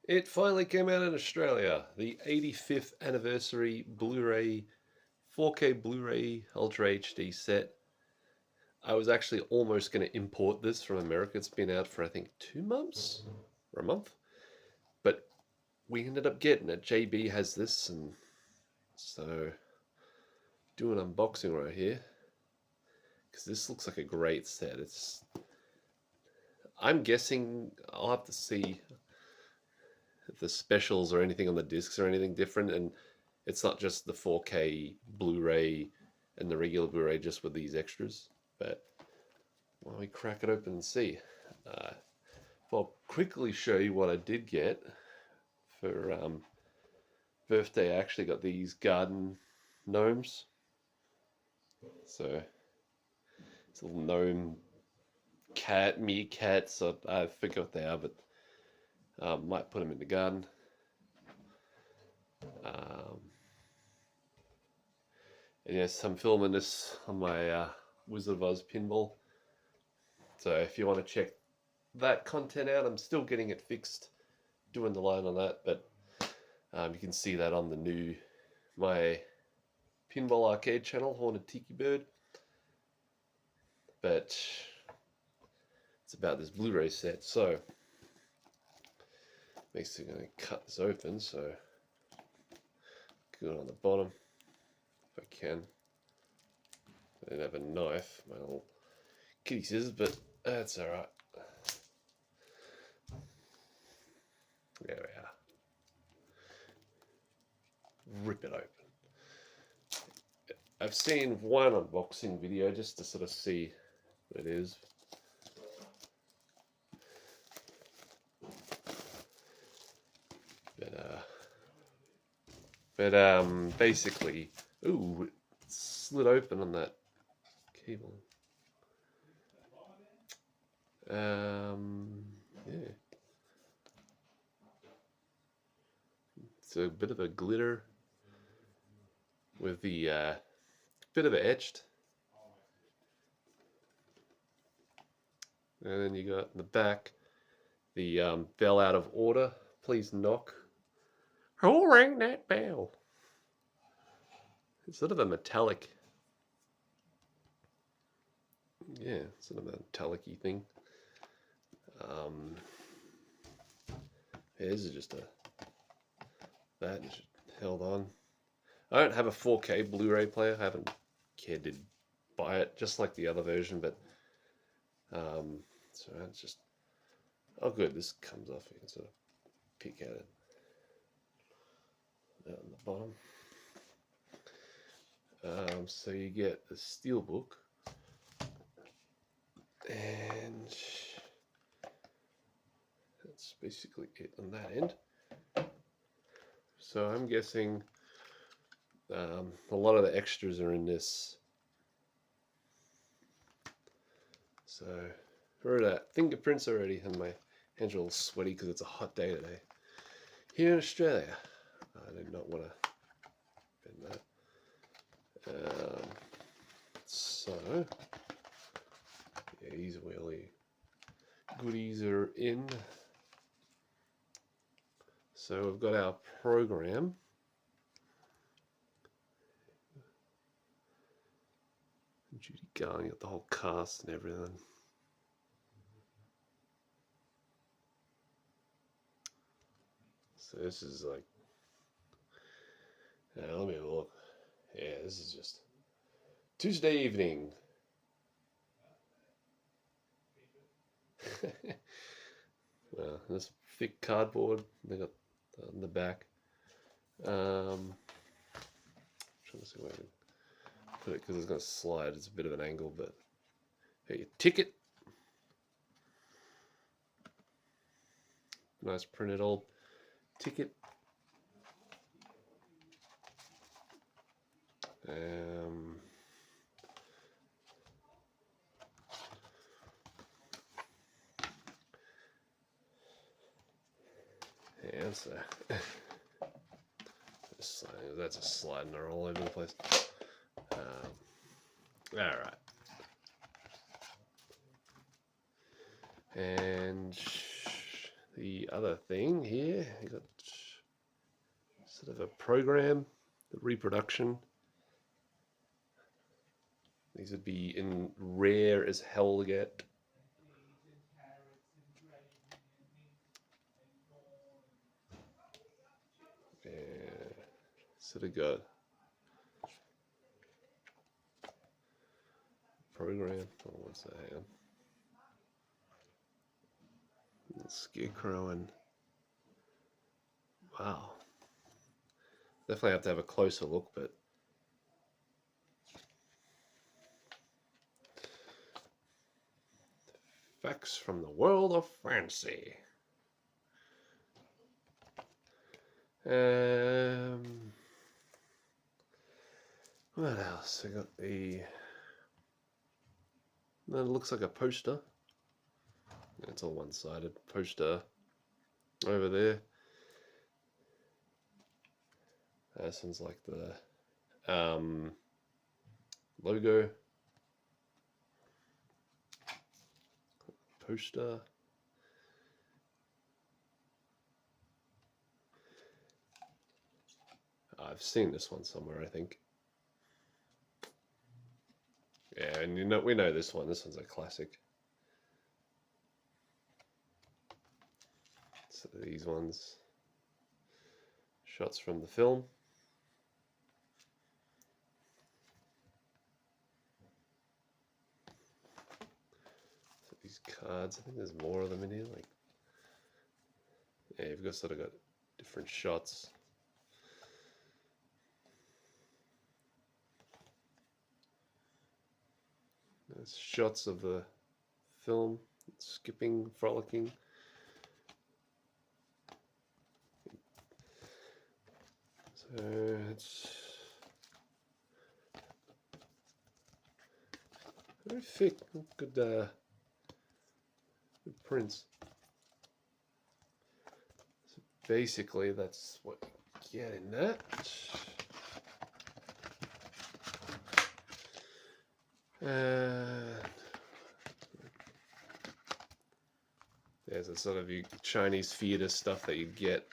It finally came out in Australia. The 85th anniversary Blu-ray, 4K Blu-ray Ultra HD set. I was actually almost going to import this from America. It's been out for I think 2 months or a month, but we ended up getting it. JB has this, and so do an unboxing right here because this looks like a great set. I'm guessing I'll have to see if the specials or anything on the discs or anything different, and it's not just the 4K Blu-ray and the regular Blu-ray just with these extras. But why don't we crack it open and see? I'll quickly show you what I did get for birthday. I actually got these garden gnomes. So it's a little gnome cat, meerkat. So I forget what they are, but might put them in the garden. And yes, I'm filming this on my Wizard of Oz pinball. So if you want to check that content out, I'm still getting it fixed, doing the line on that, but you can see that on my pinball arcade channel, Haunted Tiki Bird. But it's about this Blu-ray set. So basically going to cut this open, so good on the bottom if I can. I didn't have a knife, my little kitty scissors, but that's alright. There we are. Rip it open. I've seen one unboxing video just to sort of see what it is. But basically, ooh, it slid open on that cable. Yeah. It's a bit of a glitter with the bit of it etched. And then you got in the back the bell out of order. Please knock. Who rang that bell? It's sort of a metallic. Yeah, sort of a metallic-y thing. Yeah, this is just that held on. I don't have a 4K Blu-ray player. I haven't cared to buy it, just like the other version. But so it's just good. This comes off. You can sort of pick at it out on the bottom. So you get the Steelbook, and that's basically it on that end. So I'm guessing a lot of the extras are in this. So heard that fingerprints already, and my hands are a little sweaty because it's a hot day today here in Australia. I did not want to bend that. So yeah, these wheelie goodies are in. So we've got our program. Judy Garland, got the whole cast and everything. So this is like, let me have a look. Yeah, this is just Tuesday evening. Well, this thick cardboard they got on the back. Trying to see where I can put it because it's going to slide. It's a bit of an angle, but here, your ticket. Nice printed old ticket. Yeah, so that's a sliding her all over the place. All right, and the other thing here. You got sort of a program, the reproduction. These would be in rare as hell to get. And sort of got program. Oh, what's that? Hang on. Scarecrow and wow. Definitely have to have a closer look, but facts from the world of fancy. What else? I got the. That looks like a poster. It's all one-sided. Poster over there. That sounds like the logo. Poster. I've seen this one somewhere, I think. Yeah, and you know, we know this one. This one's a classic. So these ones, shots from the film. So these cards, I think there's more of them in here. Like, yeah, you've got sort of got different shots. There's shots of the film, skipping, frolicking. So it's very thick, good, good prints. So basically, that's what you get in that. There's a sort of Chinese theater stuff that you get,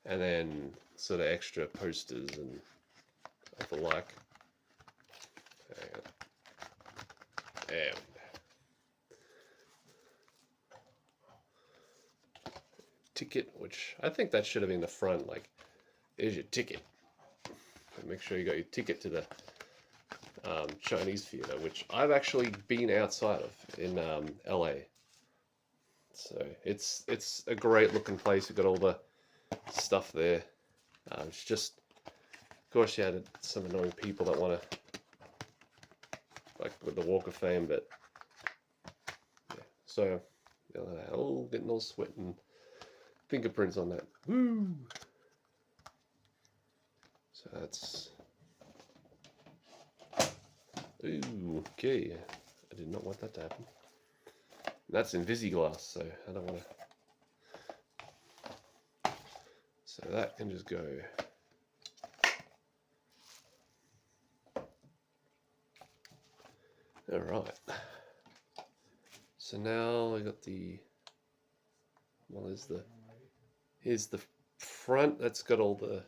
and then sort of extra posters and the like. And ticket, which I think that should have been the front. Like, here's your ticket. Make sure you got your ticket to the Chinese theater, which I've actually been outside of in LA. So it's a great looking place. You've got all the stuff there. It's just, of course, you had some annoying people that want to, like with the Walk of Fame, but yeah. So, all getting all sweat and fingerprints on that. Woo! So that's. Ooh, okay. I did not want that to happen. That's in Visiglass, so I don't want to. So that can just go. All right. So now I got the. Well, here's the front. That's got all the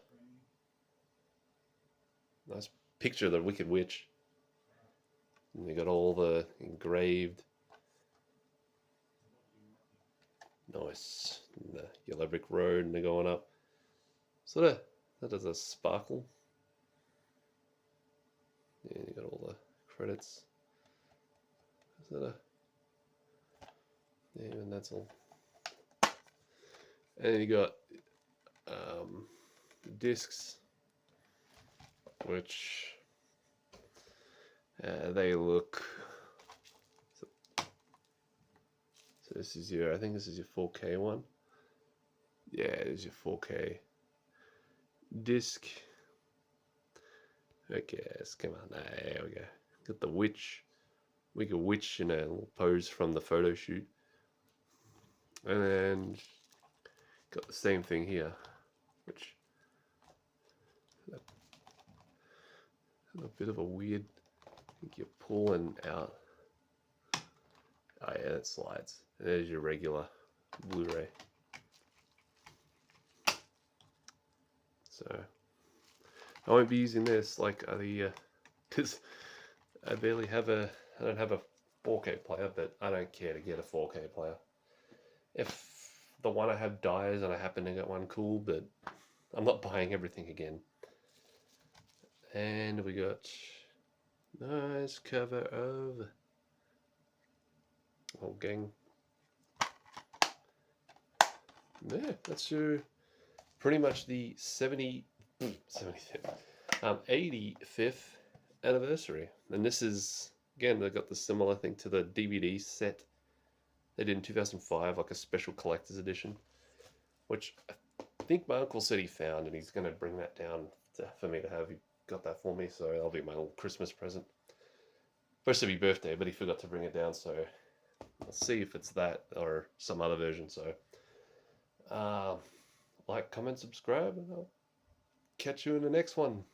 nice picture of the Wicked Witch. And you got all the engraved. Nice. And the yellow brick road, and they're going up. Sort of, that does a sparkle. Yeah, you got all the credits. Sort of. Yeah, and that's all. And you got discs, which they look. So this is your, I think this is your 4K one. Yeah, it is your 4K disc. Okay, let's come on. There we go. Got the witch, Wicked Witch in a little pose from the photo shoot. And then got the same thing here, which a bit of a weird. I think you're pulling out Oh yeah, it slides. There's your regular Blu-ray. So I won't be using this like the because I barely have a, I don't have a 4K player, but I don't care to get a 4K player. If the one I have dies and I happen to get one, cool, but I'm not buying everything again. And we got nice cover of, oh gang. Yeah, that's your pretty much the 85th anniversary. And this is, again, they got the similar thing to the DVD set they did in 2005, like a special collector's edition, which I think my uncle said he found, and he's going to bring that down for me to have. He got that for me, so that'll be my little Christmas present. Supposed to be birthday, but he forgot to bring it down, so I'll see if it's that or some other version. So, like, comment, subscribe, and I'll catch you in the next one.